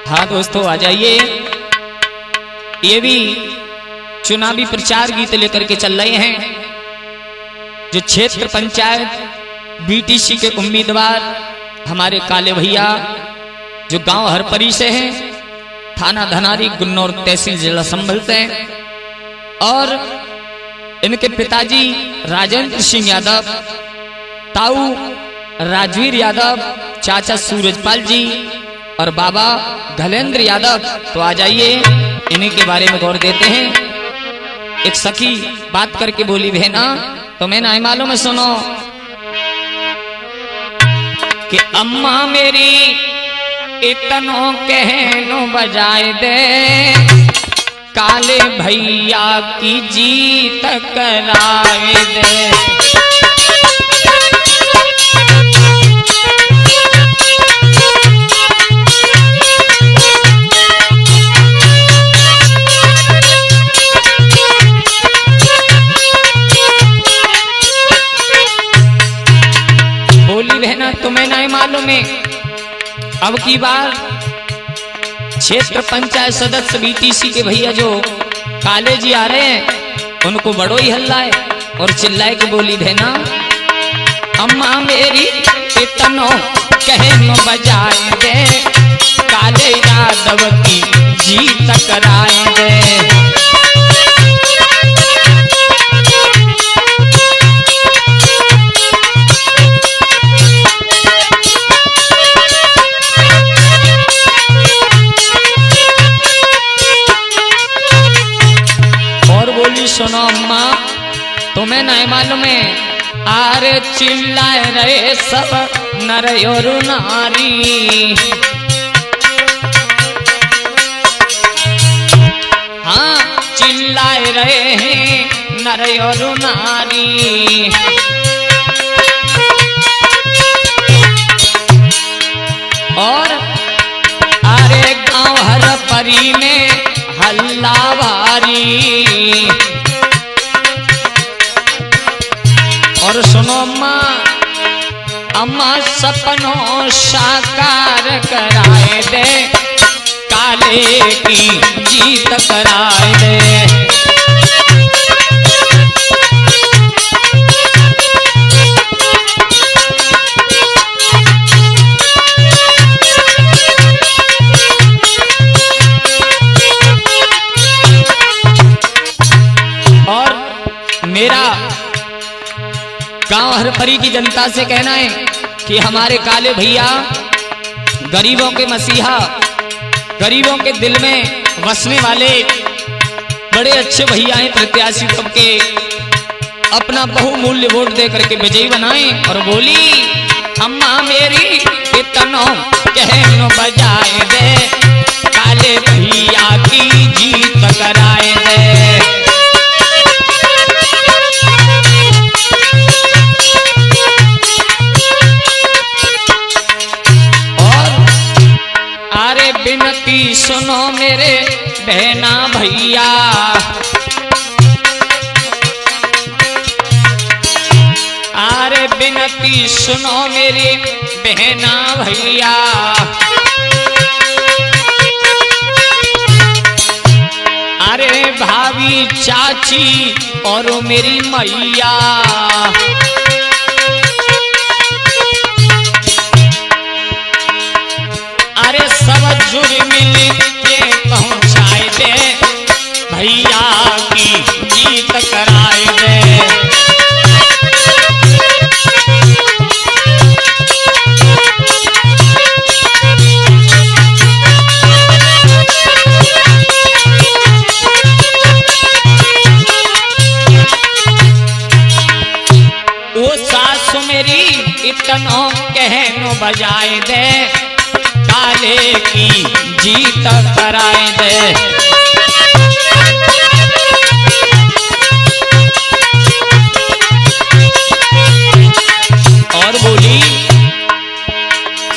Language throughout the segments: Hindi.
हाँ दोस्तों आ जाइए। ये भी चुनावी प्रचार गीत लेकर के चल रहे हैं। जो क्षेत्र पंचायत बीटीसी के उम्मीदवार हमारे काले भैया जो गांव हरपरी से हैं, थाना धनारी गुन्नौर तहसील जिला संभल से, और इनके पिताजी राजेंद्र सिंह यादव, ताऊ राजवीर यादव, चाचा सूरजपाल जी और बाबा घलेंद्र यादव। तो आ जाइए, इन्हीं के बारे में गौर देते हैं। एक सखी बात करके बोली, बहना तुम्हें नहीं मालूम है, सुनो कि अम्मा मेरी इतनो कहनो बजाए दे, काले भैया की जीत कराए दे। बोली बहना तुम्हें नहीं मालूम है, अब की बार क्षेत्र पंचायत सदस्य बीटीसी के भैया जो काले जी आ रहे हैं, उनको बड़ो ही हल्ला है और चिल्लाए के बोली, बहना अम्मा मेरी इतनो कहनो बजाए दे, काले यादव की जीत कराए दे। सुनो अम्मा तुम्हें नहीं मालूम है, आरे चिल्लाए रहे सब नर और नारी, हाँ चिल्लाए रहे हैं नर और नारी। और अरे गांव हरपरी में हल्ला भारी। और सुनो अम्मा, अम्मा सपनों साकार कराए दे, काले की जीत कराए दे। और मेरा गांव हरपरी की जनता से कहना है कि हमारे काले भैया गरीबों के मसीहा, गरीबों के दिल में बसने वाले बड़े अच्छे भैया हैं। प्रत्याशी सबके अपना बहुमूल्य वोट दे करके विजयी बनाएं। और बोली अम्मा मेरी इतनो कहनो बजाए दे, काले भैया की जीत कराए दे। विनती सुनो मेरे बहना भैया, अरे विनती सुनो मेरी बहना भैया, अरे भाभी चाची और मेरी मैया, अरे सब जुड़ मिल के पहुंचाए दे, भैया की जीत कराए दे। वो सासु मेरी इतनो कहनो बजाए दे, काले की जीत कराए दे। और बोली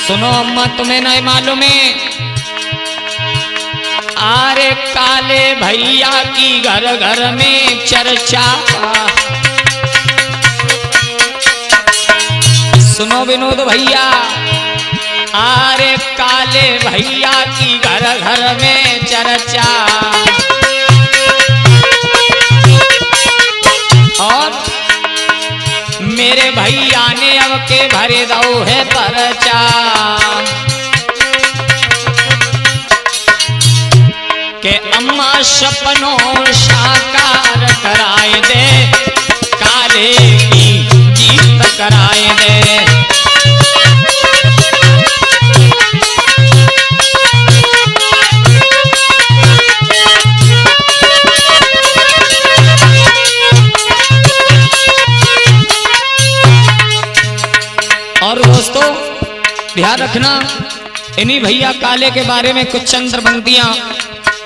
सुनो अम्मा तुम्हें नहीं मालूम है, आरे काले भैया की घर घर में चर्चा। सुनो विनोद भैया, आरे काले भैया की घर घर घर में चर्चा। और मेरे भैया ने अब के भरे दो है परचा। के अम्मा सपनों साकार कराए दे, काले की जीत कराए दे। और दोस्तों ध्यान रखना, इन्हीं भैया काले के बारे में कुछ चंद्र पंक्तियां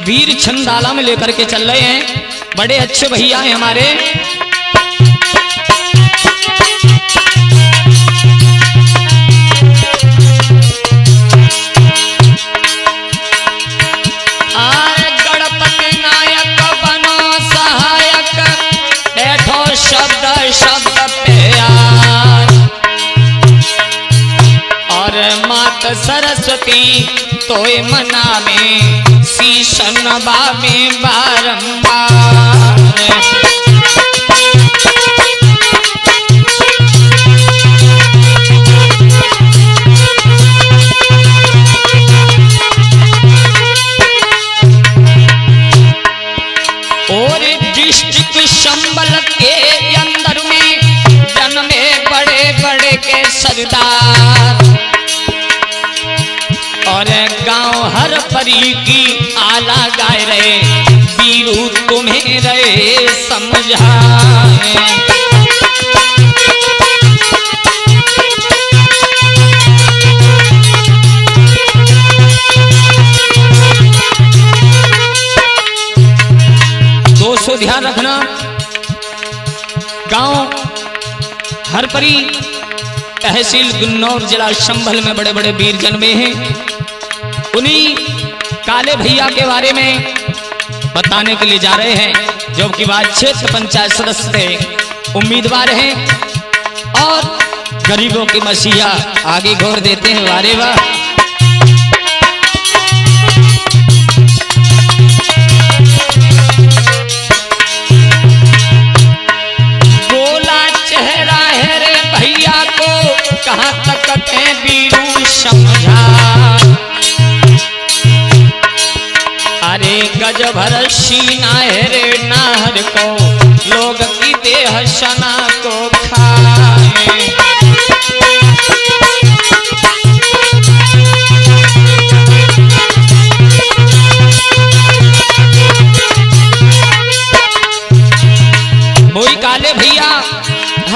वीर छंदाला में लेकर के चल रहे हैं। बड़े अच्छे भैया हैं हमारे। गणपति नायक बनो सहायक, बैठो शब्द शब्द पे यार। और मात सरस्वती तोय मना में शीश नभा में बारंबार। और डिस्ट्रिक्ट संबल के अंदर में जन्मे बड़े बड़े के सरदार। और गांव हर परी की आला गाय रहे, वीरू तुम्हें रहे समझाए। दोस्तों ध्यान रखना, गांव हरपरी तहसील गुन्नौर जिला संभल में बड़े बड़े वीर जन्मे हैं। उन्हीं काले भैया के बारे में बताने के लिए जा रहे हैं, जो कि बाद क्षेत्र पंचायत सदस्य थे, उम्मीदवार हैं और गरीबों की मसीहा आगे घोर देते हैं। वारे वाह। गोला चेहरा है रे भैया को, कहाँ तक के वीरू समझा। अरे गज भर सीना है रे नाहर को, लोग की देह सना को खाए। वही काले भैया,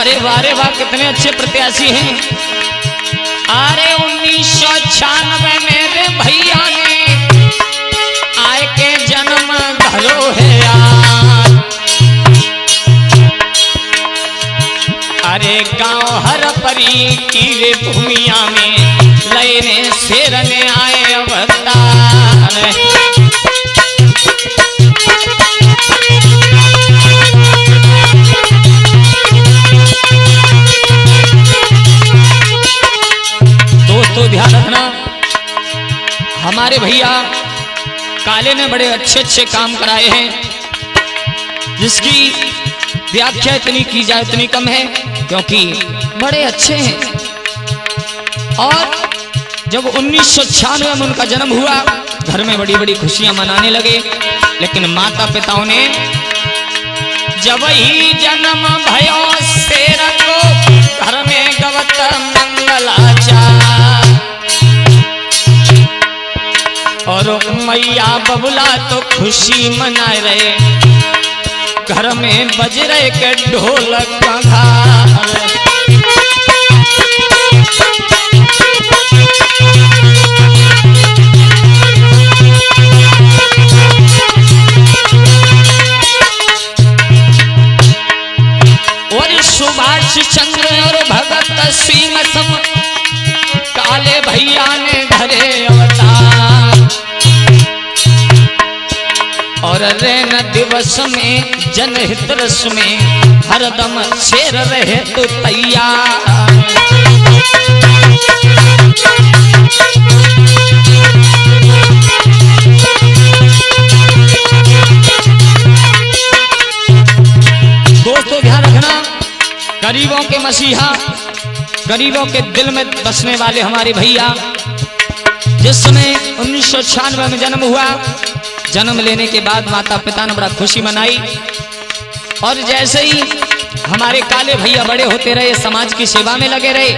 अरे वारे वाह कितने अच्छे प्रत्याशी हैं। अरे 1996 में रे भैया ने आय के जन्म धरो है यार। अरे गांव हर परी की रे भूमिया में लयने शेरने आए अवतार। दोस्तों ध्यान रखना, हमारे भैया काले ने बड़े अच्छे अच्छे काम कराए हैं, जिसकी व्याख्या इतनी की जाए इतनी कम है, क्योंकि बड़े अच्छे हैं। और जब 1996 में उनका जन्म हुआ, घर में बड़ी बड़ी खुशियां मनाने लगे। लेकिन माता पिताओं ने जब ही जन्म भयो शेर को, घर में गवत मंगलाचार। और मैया बबुला तो खुशी मनाए रहे, घर में बज रहे के ढोलक बघार। और सुभाष चंद्र और भगत सिंह सम काले भैया ने धरे अवतार। और रैन दिवस में जनहित रस में हरदम शेर रहे तो तैयार। मसीहा, गरीबों के दिल में बसने वाले हमारे भैया, जिस समय 1996 में जन्म हुआ, जन्म लेने के बाद माता पिता ने बड़ा खुशी मनाई। और जैसे ही हमारे काले भैया बड़े होते रहे, समाज की सेवा में लगे रहे,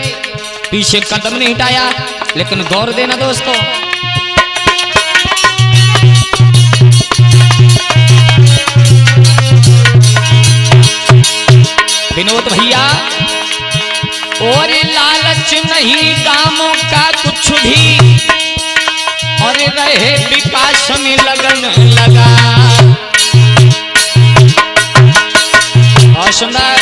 पीछे कदम नहीं हटाया। लेकिन गौर देना दोस्तों, विनोद भैया, और लालच नहीं कामों का कुछ भी, और रहे विकास में लगन लगा। और सुंदर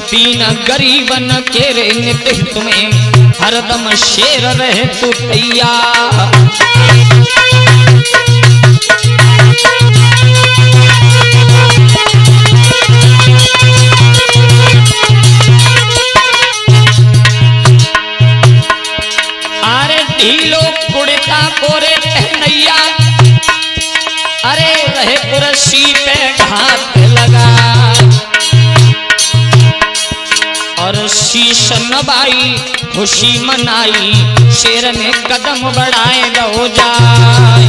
तीन गरीबन के रे नित्य तुम्हें हरदम शेर रहे तू तैयार। ढीलो कुड़ता कोरे पहनैया, अरे रहे कुर्सी पे घात लगा। और शीश नवाई खुशी मनाई, शेर ने कदम बढ़ाए लो जाए।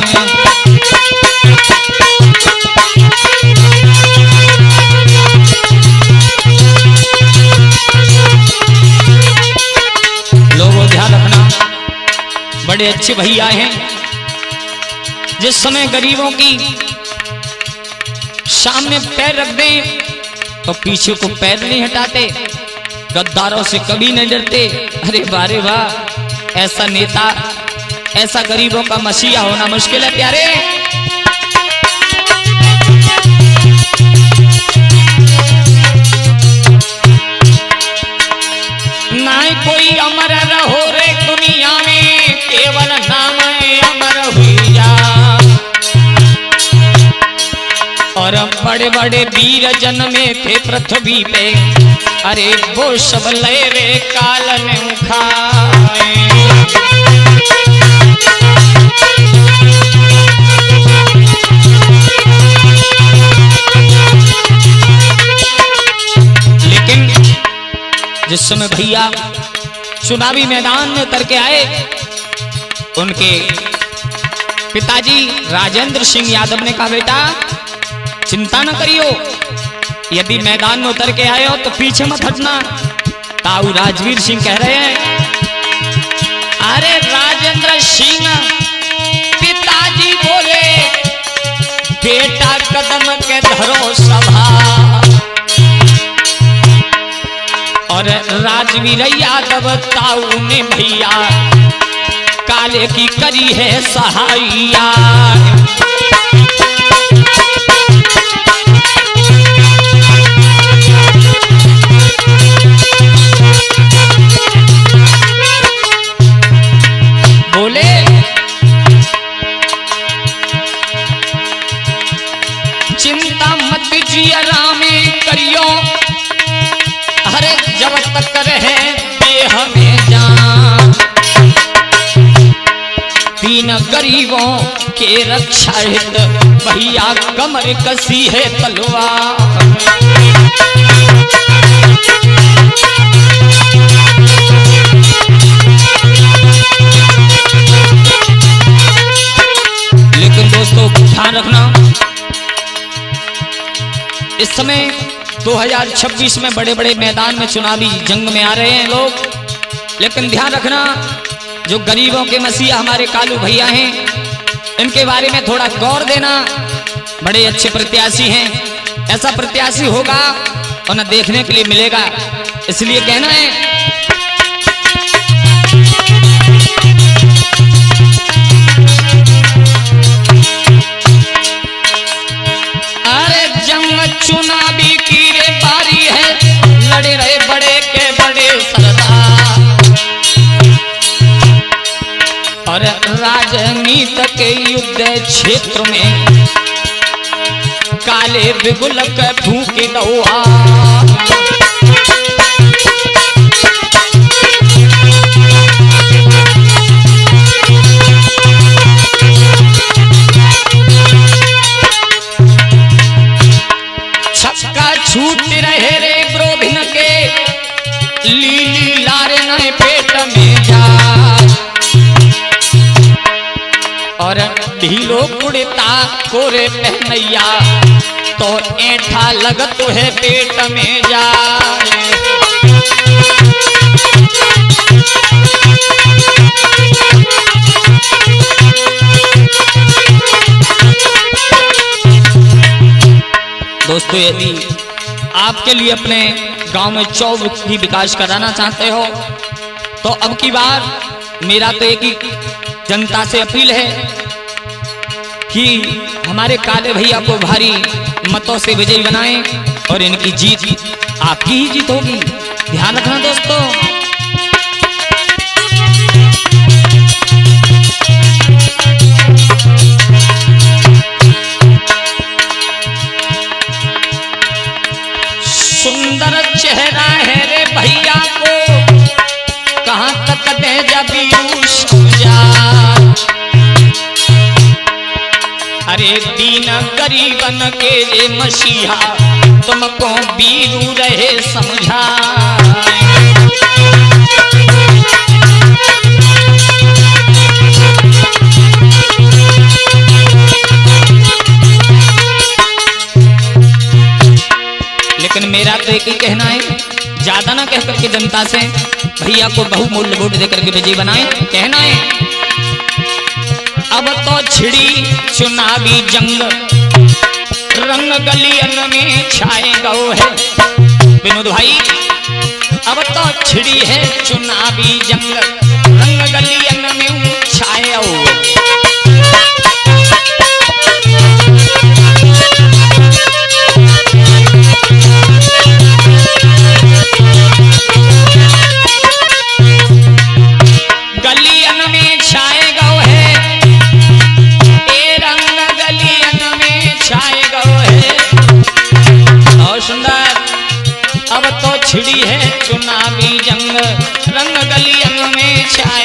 लोगों ध्यान रखना, बड़े अच्छे भैया हैं। जिस समय गरीबों की सामने पैर रख दें तो पीछे को पैर नहीं हटाते, गद्दारों से कभी नहीं डरते। अरे वाह वाह, ऐसा नेता, ऐसा गरीबों का मसीहा होना मुश्किल है प्यारे। ना कोई अमर रहो रे दुनिया में, केवल नाम अमर हुई जा। और बड़े बड़े वीर जन्मे थे पृथ्वी पे, अरे वो सब ले रे काल ने उठाए। लेकिन जिस समय भैया चुनावी मैदान में उतर के आए, उनके पिताजी राजेंद्र सिंह यादव ने कहा, बेटा चिंता न करियो, यदि मैदान में उतर के आए हो तो पीछे मत हटना। ताऊ राजवीर सिंह कह रहे हैं, अरे राजेंद्र सिंह पिताजी बोले, बेटा कदम के धरो सभा। और राजवीर यादव ताऊ ने भैया काले की करी है सहाइया। बोले चिंता मत कीजिए रामे करियो, अरे जब तक रहे देह में जान। तीन गरीबों के रक्षा हित भैया कमर कसी है तलवार। लेकिन दोस्तों ध्यान रखना, इस समय 2026 में बड़े बड़े मैदान में चुनावी जंग में आ रहे हैं लोग। लेकिन ध्यान रखना, जो गरीबों के मसीहा हमारे कालू भैया हैं, इनके बारे में थोड़ा गौर देना। बड़े अच्छे प्रत्याशी हैं, ऐसा प्रत्याशी होगा और न देखने के लिए मिलेगा, इसलिए कहना है। अरे जंग चुनावी की रे बारी है, लड़े रहे बड़े के बड़े सरदार। और राजनीति के युद्ध क्षेत्र में काले बिगुल के फूके दौआ। छक्का छूट रहे रे विरोधिन के, और ढीलो कुड़ता कोरे पहनैया तो ऐठा लगत है पेट में जाए। दोस्तों, यदि आपके लिए अपने गांव में चौक की विकास कराना चाहते हो तो अब की बार मेरा तो एक ही जनता से अपील है कि हमारे काले भैया को भारी मतों से विजयी बनाएं और इनकी जीत आपकी ही जीत होगी। ध्यान रखना दोस्तों। सुंदर चेहरा है रे भैया को कहां तक दे जबी समझा। अरे दीन गरीबन के ये मसीहा तुमको बीरू रहे समझा। लेकिन मेरा तो एक ही कहना है, ज्यादा ना कह करके जनता से भैया को बहुमूल्य वोट देकर के विजयी बनाएं। कहना है अब तो छिड़ी चुनावी जंग रंग गलियन में छाए गौ है। विनोद भाई, अब तो छिड़ी है चुनावी जंग रंग गलियन में छाए गौ। छिड़ी है चुनावी जंग रंग गलियन में छाए